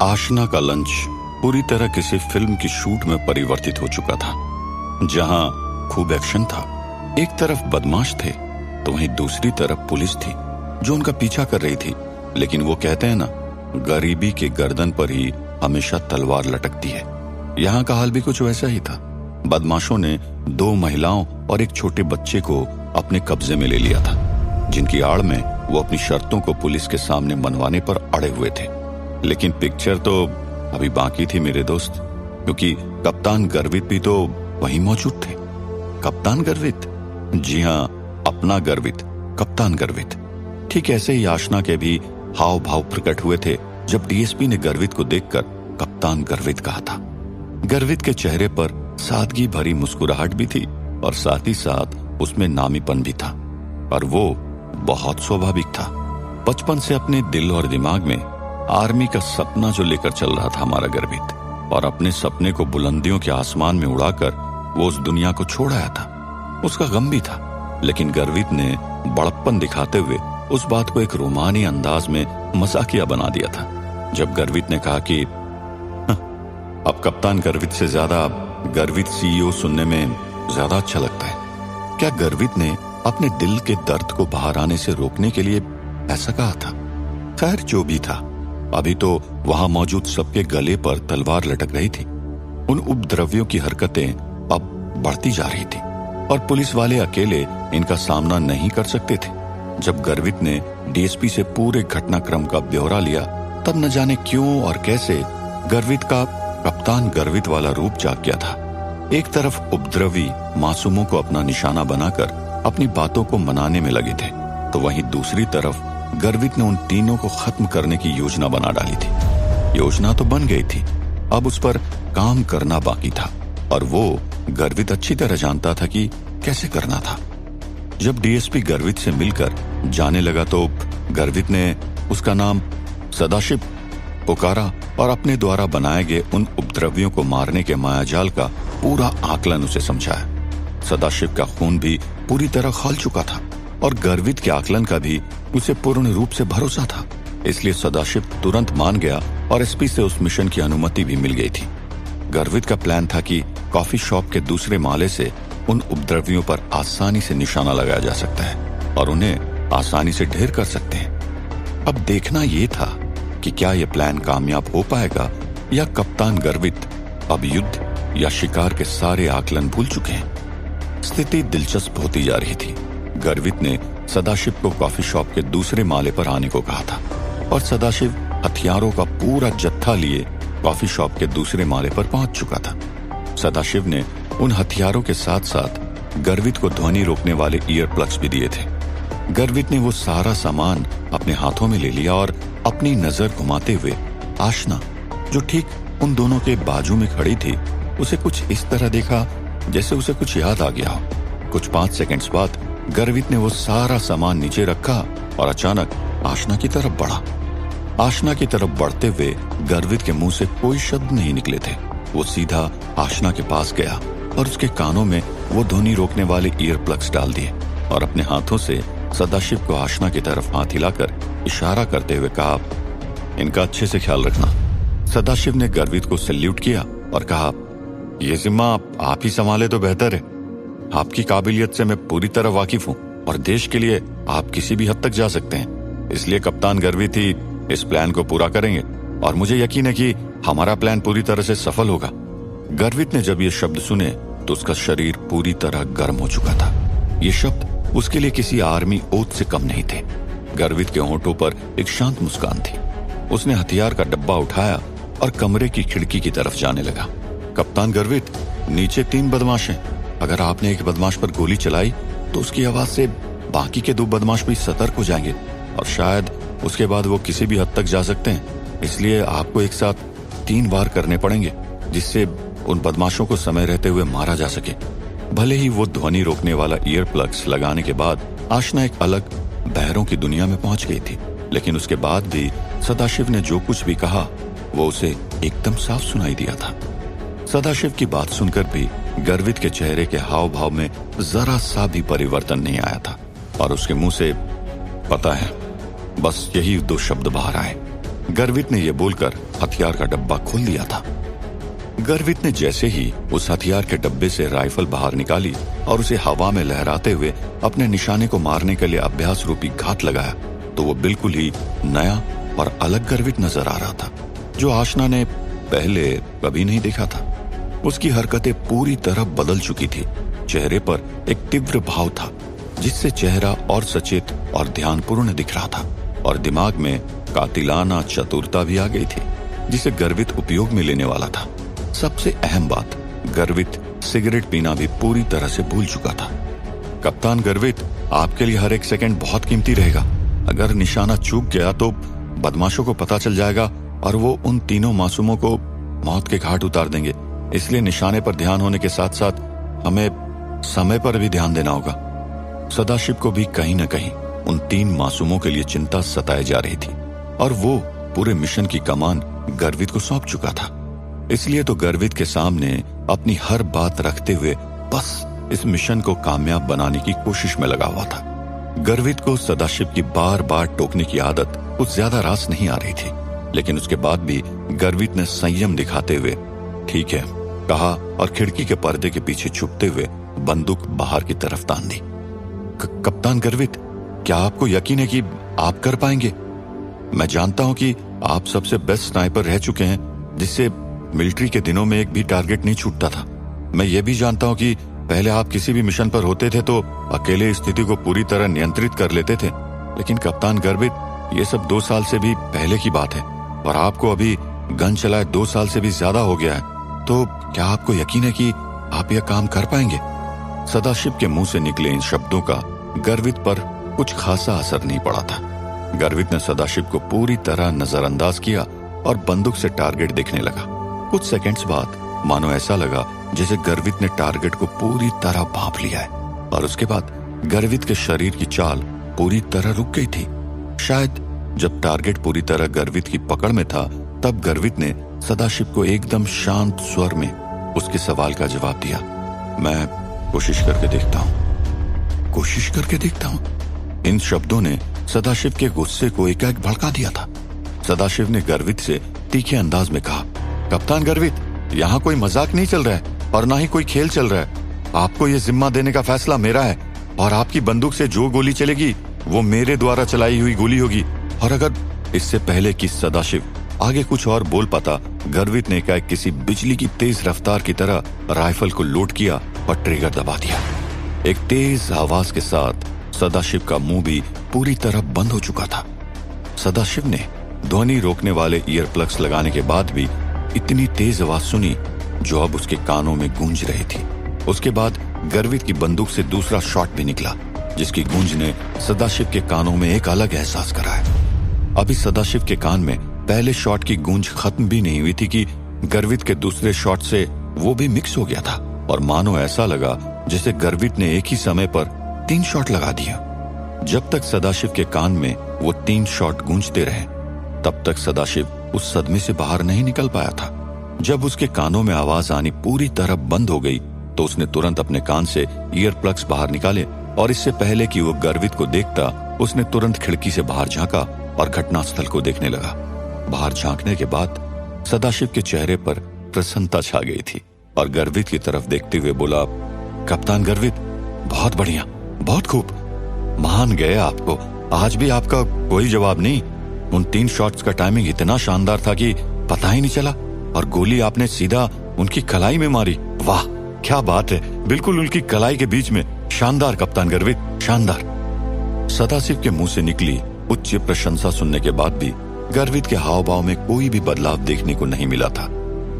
आशना का लंच पूरी तरह किसी फिल्म की शूट में परिवर्तित हो चुका था, जहां खूब एक्शन था। एक तरफ बदमाश थे तो वहीं दूसरी तरफ पुलिस थी जो उनका पीछा कर रही थी। लेकिन वो कहते हैं ना, गरीबी के गर्दन पर ही हमेशा तलवार लटकती है। यहाँ का हाल भी कुछ वैसा ही था। बदमाशों ने 2 महिलाओं और एक छोटे बच्चे को अपने कब्जे में ले लिया था, जिनकी आड़ में वो अपनी शर्तों को पुलिस के सामने मनवाने पर अड़े हुए थे। लेकिन पिक्चर तो अभी बाकी थी मेरे दोस्त, क्योंकि कप्तान गर्वित भी तो वहीं मौजूद थे। कप्तान गर्वित? जी हाँ, अपना गर्वित, कप्तान गर्वित। ठीक ऐसे ही आशना के भी हाव भाव प्रकट हुए थे जब डीएसपी ने गर्वित को देखकर कप्तान गर्वित कहा था। गर्वित के चेहरे पर सादगी भरी मुस्कुराहट भी थी और साथ ही साथ उसमें नामीपन भी था, और वो बहुत स्वाभाविक था। बचपन से अपने दिल और दिमाग में आर्मी का सपना जो लेकर चल रहा था हमारा गर्वित, और अपने सपने को बुलंदियों के आसमान में उड़ाकर वो उस दुनिया को छोड़ आया था। उसका गम भी था, लेकिन गर्वित ने बड़प्पन दिखाते हुए उस बात को एक रोमानी अंदाज में मजाकिया बना दिया था। जब गर्वित ने कहा कि अब कप्तान गर्वित से ज्यादा गर्वित सीईओ सुनने में ज्यादा अच्छा लगता है। क्या गर्वित ने अपने दिल के दर्द को बाहर आने से रोकने के लिए ऐसा कहा था? खैर, जो भी था, अभी तो वहां मौजूद सबके गले पर तलवार लटक रही थी। उन उपद्रवियों की हरकतें अब बढ़ती जा रही थी और पुलिस वाले अकेले इनका सामना नहीं कर सकते थे। जब गर्वित ने डीएसपी से पूरे घटनाक्रम का ब्यौरा लिया, तब न जाने क्यों और कैसे गर्वित का कप्तान गर्वित वाला रूप जाग गया था। एक तरफ उपद्रवी मासूमों को अपना निशाना बनाकर अपनी बातों को मनाने में लगे थे, तो वहीं दूसरी तरफ गर्वित ने उन तीनों को खत्म करने की योजना बना डाली थी। योजना तो बन गई थी, अब उस पर काम करना बाकी था, और वो गर्वित अच्छी तरह जानता था कि कैसे करना था। जब डीएसपी गर्वित से मिलकर जाने लगा तो गर्वित ने उसका नाम सदाशिव पुकारा और अपने द्वारा बनाए गए उन उपद्रवियों को मारने के मायाजाल का पूरा आकलन उसे समझाया। सदाशिव का खून भी पूरी तरह खौल चुका था और गर्वित के आकलन का भी उसे पूर्ण रूप से भरोसा था। इसलिए सदाशिव तुरंत मान गया और एसपी से उस मिशन की अनुमति भी मिल गई थी। गर्वित का प्लान था कि कॉफी शॉप के दूसरे माले से उन उपद्रवियों पर आसानी से निशाना लगाया जा सकता है और उन्हें आसानी से ढेर कर सकते हैं। अब देखना यह था कि क्या यह प्लान कामयाब हो पाएगा या कप्तान गर्वित अब युद्ध या शिकार के सारे आकलन भूल चुके हैं। स्थिति दिलचस्प होती जा रही थी। गर्वित ने सदाशिव को कॉफी शॉप के दूसरे माले पर आने को कहा था और सदाशिव हथियारों का पूरा जत्था लिए कॉफी शॉप के दूसरे माले पर पहुंच चुका था। सदाशिव ने उन हथियारों के साथ साथ गर्वित को ध्वनि रोकने वाले ईयर प्लग्स भी दिए थे। गर्वित ने वो सारा सामान अपने हाथों में ले लिया और अपनी नजर घुमाते हुए आशना, जो ठीक उन दोनों के बाजू में खड़ी थी, उसे कुछ इस तरह देखा जैसे उसे कुछ याद आ गया हो। कुछ 5 सेकंड्स बाद गर्वित ने वो सारा सामान नीचे रखा और अचानक आशना की तरफ बढ़ा। आशना की तरफ बढ़ते हुए गर्वित के मुंह से कोई शब्द नहीं निकले थे। वो सीधा आशना के पास गया और उसके कानों में वो ध्वनि रोकने वाले ईयर प्लग्स डाल दिए और अपने हाथों से सदाशिव को आशना की तरफ हाथ हिलाकर इशारा करते हुए कहा, इनका अच्छे से ख्याल रखना। सदाशिव ने गर्वित को सैल्यूट किया और कहा, यह जिम्मा आप ही संभाले तो बेहतर है। आपकी काबिलियत से मैं पूरी तरह वाकिफ हूँ और देश के लिए आप किसी भी हद तक जा सकते हैं। इसलिए कप्तान गर्वित ही इस प्लान को पूरा करेंगे और मुझे यकीन है कि हमारा प्लान पूरी तरह से सफल होगा। गर्वित ने जब ये शब्द सुने तो उसका शरीर पूरी तरह गर्म हो चुका था। ये शब्द उसके लिए किसी आर्मी ओथ से कम नहीं थे। गर्वित के होंठों पर एक शांत मुस्कान थी। उसने हथियार का डब्बा उठाया और कमरे की खिड़की की तरफ जाने लगा। कप्तान गर्वित, नीचे 3 बदमाश हैं। अगर आपने एक बदमाश पर गोली चलाई तो उसकी आवाज से बाकी के 2 बदमाश भी सतर्क हो जाएंगे और शायद उसके बाद वो किसी भी हद तक जा सकते हैं। इसलिए आपको एक साथ 3 वार करने पड़ेंगे, जिससे उन बदमाशों को समय रहते हुए मारा जा सके। भले ही वो ध्वनि रोकने वाला ईयर प्लग्स लगाने के बाद आशना एक अलग बहरों की दुनिया में पहुंच गई थी, लेकिन उसके बाद भी सदाशिव ने जो कुछ भी कहा वो उसे एकदम साफ सुनाई दिया था। सदाशिव की बात सुनकर भी गर्वित के चेहरे के हाव भाव में जरा सा भी परिवर्तन नहीं आया था और उसके मुंह से, पता है, बस यही 2 शब्द बाहर आए, गर्वित ने यह बोलकर हथियार का डब्बा खोल दिया था। गर्वित ने जैसे ही उस हथियार के डब्बे से राइफल बाहर निकाली और उसे हवा में लहराते हुए अपने निशाने को मारने के लिए अभ्यास रूपी घात लगाया, तो वो बिल्कुल ही नया और अलग गर्वित नजर आ रहा था, जो आशना ने पहले कभी नहीं देखा था। उसकी हरकतें पूरी तरह बदल चुकी थी। चेहरे पर एक तीव्र भाव था, जिससे चेहरा और सचेत और ध्यानपूर्ण दिख रहा था, और दिमाग में कातिलाना चतुरता भी आ गई थी, जिसे गर्वित उपयोग में लेने वाला था। सबसे अहम बात, गर्वित सिगरेट पीना भी पूरी तरह से भूल चुका था। कप्तान गर्वित, आपके लिए हर एक सेकंड बहुत कीमती रहेगा। अगर निशाना चूक गया तो बदमाशों को पता चल जाएगा और वो उन तीनों मासूमों को मौत के घाट उतार देंगे। इसलिए निशाने पर ध्यान होने के साथ साथ हमें समय पर भी ध्यान देना होगा। सदाशिव को भी कहीं न कहीं उन 3 मासूमों के लिए चिंता सताई जा रही थी, और वो पूरे मिशन की कमान गर्वित को सौंप चुका था। इसलिए तो गर्वित के सामने अपनी हर बात रखते हुए बस इस मिशन को कामयाब बनाने की कोशिश में लगा हुआ था। गर्वित को सदाशिव की बार बार टोकने की आदत कुछ ज्यादा रास नहीं आ रही थी, लेकिन उसके बाद भी गर्वित ने संयम दिखाते हुए ठीक है कहा और खिड़की के पर्दे के पीछे छुपते हुए बंदूक बाहर की तरफ तान दी। कप्तान गर्वित, क्या आपको यकीन है कि आप कर पाएंगे? मैं जानता हूं कि आप सबसे बेस्ट स्नाइपर रह चुके हैं, जिससे मिलिट्री के दिनों में एक भी टारगेट नहीं छूटता था। मैं ये भी जानता हूं कि पहले आप किसी भी मिशन पर होते थे तो अकेले स्थिति को पूरी तरह नियंत्रित कर लेते थे, लेकिन कप्तान गर्वित, ये सब 2 साल से भी पहले की बात है, और आपको अभी गन चलाए 2 साल से भी ज्यादा हो गया है। तो क्या आपको यकीन है कि आप यह काम कर पाएंगे? सदाशिव के मुंह से निकले इन शब्दों का गर्वित पर कुछ खासा असर नहीं पड़ा था। गर्वित ने सदाशिव को पूरी तरह नजरअंदाज किया और बंदूक से टारगेट देखने लगा। कुछ सेकंड्स बाद मानो ऐसा लगा जैसे गर्वित ने टारगेट को पूरी तरह भांप लिया है, और उसके बाद गर्वित के शरीर की चाल पूरी तरह रुक गई थी। शायद जब टारगेट पूरी तरह गर्वित की पकड़ में था, तब गर्वित ने सदाशिव को एकदम शांत स्वर में उसके सवाल का जवाब दिया। मैं कोशिश करके देखता हूं, कोशिश करके देखता हूं। इन शब्दों ने सदाशिव के गुस्से को एकाएक भड़का दिया था। सदाशिव ने गर्वित से तीखे अंदाज में कहा, कप्तान गर्वित, यहाँ कोई मजाक नहीं चल रहा है और ना ही कोई खेल चल रहा है। आपको ये जिम्मा देने का फैसला मेरा है, और आपकी बंदूक से जो गोली चलेगी वो मेरे द्वारा चलाई हुई गोली होगी। और अगर इससे पहले कि सदाशिव आगे कुछ और बोल पाता, गर्वित ने एकाएक किसी बिजली की तेज रफ्तार की तरह राइफल को लोड किया और ट्रिगर दबा दिया। एक तेज आवाज के साथ सदाशिव का मुंह भी पूरी तरह बंद हो चुका था। सदाशिव ने ध्वनि रोकने वाले ईयर प्लग्स लगाने के बाद भी इतनी तेज आवाज सुनी जो अब उसके कानों में गूंज रही थी। उसके बाद गर्वित की बंदूक से दूसरा शॉट भी निकला, जिसकी गूंज ने सदाशिव के कानों में एक अलग एहसास कराया। अभी सदाशिव के कान में पहले शॉट की गूंज खत्म भी नहीं हुई थी कि गर्वित के दूसरे शॉट से वो भी मिक्स हो गया था, और मानो ऐसा लगा जैसे गर्वित ने एक ही समय पर 3 शॉट लगा दिया। जब तक सदाशिव के कान में वो 3 शॉट गूंजते रहे, तब तक सदाशिव उस सदमे से बाहर नहीं निकल पाया था। जब उसके कानों में आवाज आनी पूरी तरह बंद हो गई, तो उसने तुरंत अपने कान से ईयर प्लग्स बाहर निकाले, और इससे पहले कि वो गर्वित को देखता, उसने तुरंत खिड़की से बाहर झांका और घटनास्थल को देखने लगा। बाहर झांकने के बाद सदाशिव के चेहरे पर प्रसन्नता छा गई थी, और गर्वित की तरफ देखते हुए बोला, कप्तान गर्वित, बहुत बढ़िया, बहुत खूब, मान गए आपको। आज भी आपका कोई जवाब नहीं। उन 3 शॉट्स का टाइमिंग इतना शानदार था कि पता ही नहीं चला, और गोली आपने सीधा उनकी कलाई में मारी। वाह, क्या बात है, बिल्कुल उनकी कलाई के बीच में। शानदार कप्तान गर्वित, शानदार। सदाशिव के मुंह से निकली उच्च प्रशंसा सुनने के बाद भी गर्वित के हाव भाव में कोई भी बदलाव देखने को नहीं मिला था।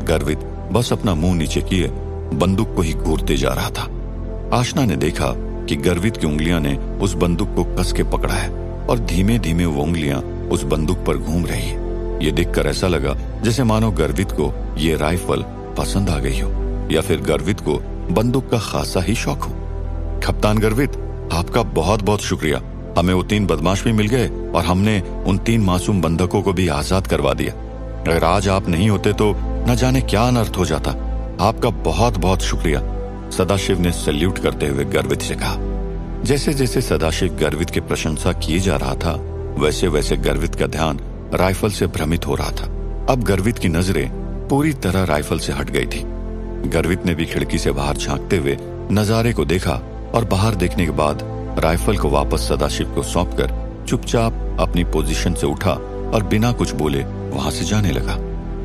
गर्वित बस अपना मुंह नीचे किए बंदूक को ही घूरते जा रहा था। आशना ने देखा कि गर्वित की उंगलियां ने उस बंदूक को कस के पकड़ा है, और धीमे धीमे वो उंगलियां उस बंदूक पर घूम रही है। ये देखकर ऐसा लगा जैसे मानो गर्वित को ये राइफल पसंद आ गई हो, या फिर गर्वित को बंदूक का खासा ही शौक हो। कप्तान गर्वित, आपका बहुत बहुत शुक्रिया। हमें वो 3 बदमाश भी मिल गए, और हमने उन 3 मासूम बंधकों को भी आजाद करवा दिया। अगर आज आप नहीं होते तो न जाने क्या अनर्थ हो जाता। आपका बहुत बहुत शुक्रिया, सदाशिव ने सैल्यूट करते हुए गर्वित से कहा। जैसे जैसे सदाशिव गर्वित की प्रशंसा किए जा रहा था, वैसे वैसे गर्वित का ध्यान राइफल से भ्रमित हो रहा था। अब गर्वित की नजरें पूरी तरह राइफल से हट गई थी। गर्वित ने भी खिड़की से बाहर झांकते हुए नजारे को देखा और बाहर देखने के बाद राइफल को वापस सदाशिव को सौंपकर चुपचाप अपनी पोजीशन से उठा और बिना कुछ बोले वहां से जाने लगा।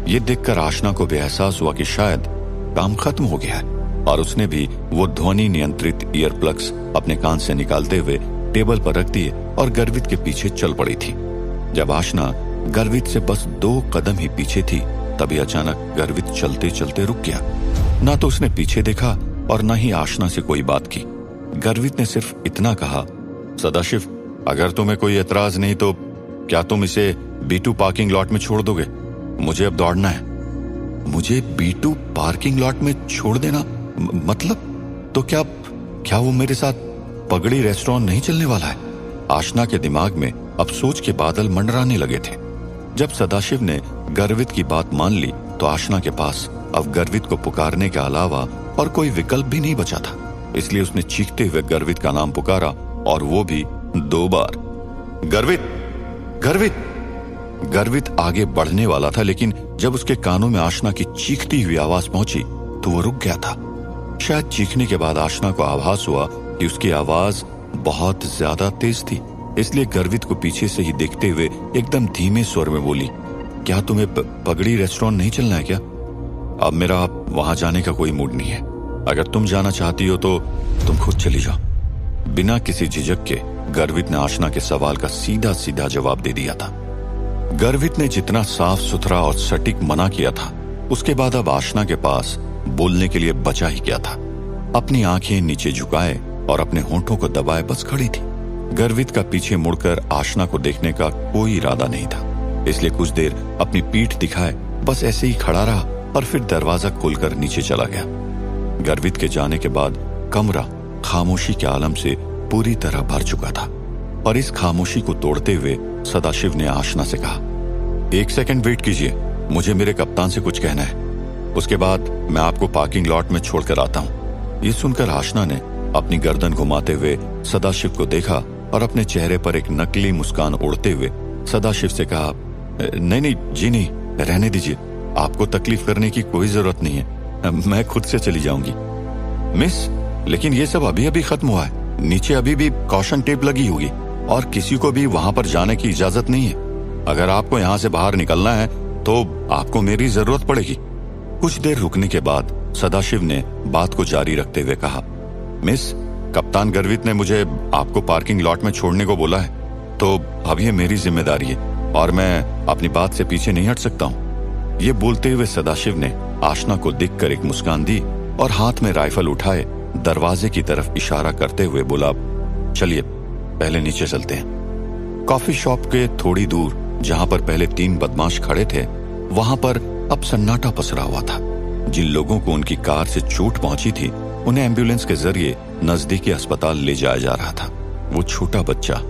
ये देखकर आशना को भी एहसास हुआ कि शायद काम खत्म हो गया है और उसने भी वो ध्वनि नियंत्रित ईयर प्लग्स अपने कान से निकालते हुए टेबल पर रख दिए और गर्वित के पीछे चल पड़ी थी। जब आशना गर्वित से बस 2 कदम ही पीछे थी तभी अचानक गर्वित चलते चलते रुक गया। ना तो उसने पीछे देखा और न ही आशना से कोई बात की। गर्वित ने सिर्फ इतना कहा, सदाशिव, अगर तुम्हें कोई एतराज नहीं तो क्या तुम इसे B2 पार्किंग लॉट में छोड़ दोगे? मुझे अब दौड़ना है। मुझे B2 पार्किंग लॉट में छोड़ देना? मतलब? तो क्या वो मेरे साथ पगड़ी रेस्टोरेंट नहीं चलने वाला है? आशना के दिमाग में अब सोच के बादल मंडराने लगे थे। जब सदाशिव ने गर्वित की बात मान ली तो आशना के पास अब गर्वित को पुकारने के अलावा और कोई विकल्प भी नहीं बचा था। इसलिए उसने चीखते हुए गर्वित का नाम पुकारा और वो भी 2 बार। गर्वित, गर्वित। गर्वित आगे बढ़ने वाला था लेकिन जब उसके कानों में आशना की चीखती हुई आवाज पहुंची तो वो रुक गया था। शायद चीखने के बाद आशना को आभास हुआ कि उसकी आवाज बहुत ज्यादा तेज थी, इसलिए गर्वित को पीछे से ही देखते हुए एकदम धीमे स्वर में बोली, क्या तुम्हें पगड़ी रेस्टोरेंट नहीं चलना है क्या? अब मेरा वहां जाने का कोई मूड नहीं है। अगर तुम जाना चाहती हो तो तुम खुद चली जाओ। बिना किसी झिझक के गर्वित ने आशना के सवाल का सीधा सीधा जवाब दे दिया था। गर्वित ने जितना साफ सुथरा और सटीक मना किया था उसके बाद अब आशना के पास बोलने के लिए बचा ही क्या था। अपनी आंखें नीचे झुकाए और अपने होंठों को दबाए बस खड़ी थी। गर्वित का पीछे मुड़कर आशना को देखने का कोई इरादा नहीं था, इसलिए कुछ देर अपनी पीठ दिखाए बस ऐसे ही खड़ा रहा और फिर दरवाजा खोलकर नीचे चला गया। गर्वित के जाने के बाद कमरा खामोशी के आलम से पूरी तरह भर चुका था और इस खामोशी को तोड़ते हुए सदाशिव ने आशना से कहा, 1 सेकंड वेट कीजिए, मुझे मेरे कप्तान से कुछ कहना है, उसके बाद मैं आपको पार्किंग लॉट में छोड़कर आता हूं। ये सुनकर आशना ने अपनी गर्दन घुमाते हुए सदाशिव को देखा और अपने चेहरे पर एक नकली मुस्कान उड़ते हुए सदाशिव से कहा, नहीं जी नहीं, रहने दीजिए, आपको तकलीफ करने की कोई जरूरत नहीं है, मैं खुद से चली जाऊंगी। मिस, लेकिन ये सब अभी अभी खत्म हुआ है, नीचे अभी भी कॉशन टेप लगी होगी और किसी को भी वहां पर जाने की इजाजत नहीं है। अगर आपको यहां से बाहर निकलना है तो आपको मेरी जरूरत पड़ेगी। कुछ देर रुकने के बाद सदाशिव ने बात को जारी रखते हुए कहा, मिस, कप्तान गर्वित ने मुझे आपको पार्किंग लॉट में छोड़ने को बोला है, तो अब ये मेरी जिम्मेदारी है और मैं अपनी बात से पीछे नहीं हट सकता हूँ। ये बोलते हुए सदाशिव ने आशना को देखकर एक मुस्कान दी और हाथ में राइफल उठाए दरवाजे की तरफ इशारा करते हुए बोला, चलिए पहले नीचे चलते हैं। कॉफी शॉप के थोड़ी दूर जहां पर पहले 3 बदमाश खड़े थे वहां पर अब सन्नाटा पसरा हुआ था। जिन लोगों को उनकी कार से चोट पहुंची थी उन्हें एम्बुलेंस के जरिए नजदीकी अस्पताल ले जाया जा रहा था। वो छोटा बच्चा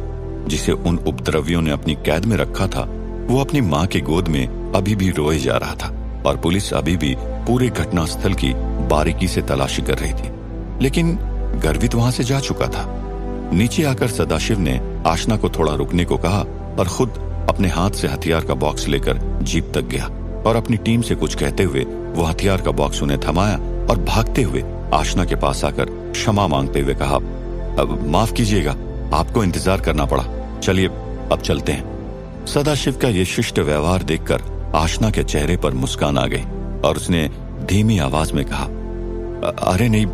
जिसे उन उपद्रवियों ने अपनी कैद में रखा था वो अपनी माँ की गोद में अभी भी रोए जा रहा था और पुलिस अभी भी पूरे घटनास्थल की बारीकी से तलाशी कर रही थी, लेकिन गर्वित वहां से जा चुका था। नीचे आकर सदाशिव ने आशना को थोड़ा रुकने को कहा और खुद अपने हाथ से हथियार का बॉक्स लेकर जीप तक गया और अपनी टीम से कुछ कहते हुए वो हथियार का बॉक्स उन्हें थमाया और भागते हुए आशना के पास आकर क्षमा मांगते हुए कहा, अब माफ कीजिएगा, आपको इंतजार करना पड़ा, चलिए अब चलते हैं। सदाशिव का ये शिष्ट व्यवहार देखकर आशना के चेहरे पर मुस्कान आ गई और उसने धीमी आवाज में कहा, अरे नहीं,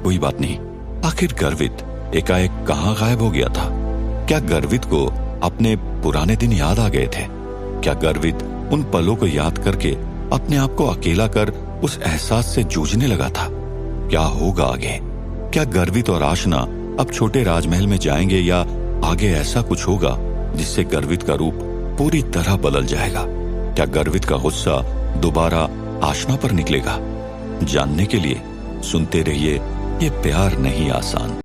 कोई बात नहीं। आखिर गर्वित एकाएक कहाँ गायब हो गया था? क्या गर्वित को अपने पुराने दिन याद आ गए थे? क्या गर्वित उन पलों को याद करके अपने आप को अकेला कर उस एहसास से जूझने लगा था? क्या होगा आगे? क्या गर्वित और आशना अब छोटे राजमहल में जाएंगे या आगे ऐसा कुछ होगा जिससे गर्वित का रूप पूरी तरह बदल जाएगा? क्या गर्वित का गुस्सा दोबारा आशना पर निकलेगा? जानने के लिए सुनते रहिए ये प्यार नहीं आसान।